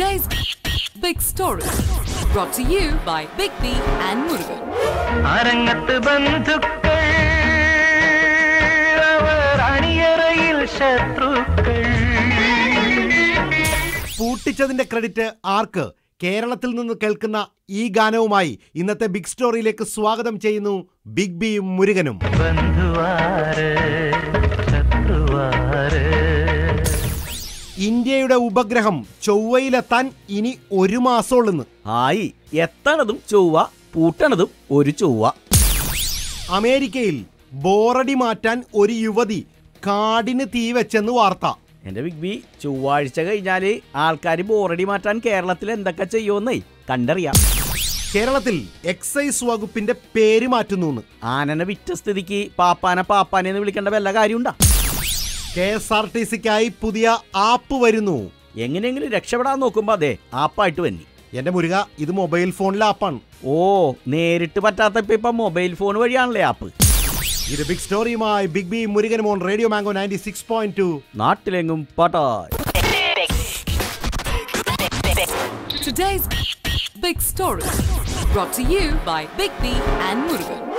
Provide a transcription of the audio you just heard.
Today's big story brought to you by Big B and Murugan. Arangattu bandhukkal avaraniyarayil shathrukkal. പൂട്ടിച്ചതിന്റെ credit ആർക്ക്? കേരളത്തിൽ നിന്ന് കേൾക്കുന്ന ഈ ഗാനവുമായി ഇന്നത്തെ ബിഗ് സ്റ്റോറിയിലേക്ക് സ്വാഗതം ചെയ്യുന്നു ബിഗ് ബിയും മുരുകനും. ഇന്ത്യയുടെ ഉപഗ്രഹം ചൊവ്വയിലെത്താൻ ഇനി 1 മാസമുള്ളെന്ന്. ആയി എത്തണതും ചൊവ്വ, പൂട്ടണതും ഒരു ചൊവ്വ. അമേരിക്കയിൽ ബോറടി മാറ്റാൻ ഒരു യുവതി കാടിന് തീ വെച്ചെന്ന് വാർത്ത. എന്റെ ബിഗ് ബി, ചൊവ്വാഴ്ച കഴിഞ്ഞാല് ആൾക്കാർ ബോറടി മാറ്റാൻ കേരളത്തിൽ എന്തൊക്കെ ചെയ്യുമെന്നേ കണ്ടറിയാം. കേരളത്തിൽ എക്സൈസ് വകുപ്പിന്റെ പേര് മാറ്റുന്നു. ആനനെ വിറ്റ സ്ഥിതിക്ക് പാപ്പാനെന്ന് വിളിക്കേണ്ട വല്ല കാര്യമുണ്ടാ? KSRTCക്കായി പുതിയ ആപ്പ് വരുന്നു. എങ്ങനെയെങ്കിലും രക്ഷപ്പെടാൻ നോക്കുമ്പോ അതെ ആപ്പായിട്ട് വന്നി. എന്റെ മുരുക, ഇത് മൊബൈൽ ഫോണിലെ ആപ്പാണ്. ഓ, നേരിട്ട് പറ്റാത്ത ഇപ്പൊ മൊബൈൽ ഫോൺ വഴിയാണല്ലേ ആപ്പ്. ഇത് ബിഗ് സ്റ്റോറിയുമായി ബിഗ് ബി മുരുകൻ മോൻ റേഡിയോ മാംഗോ 96.2 നാട്ടിലെങ്ങും പാട്ടായി. Today's big story brought to you by Big B and Murugan.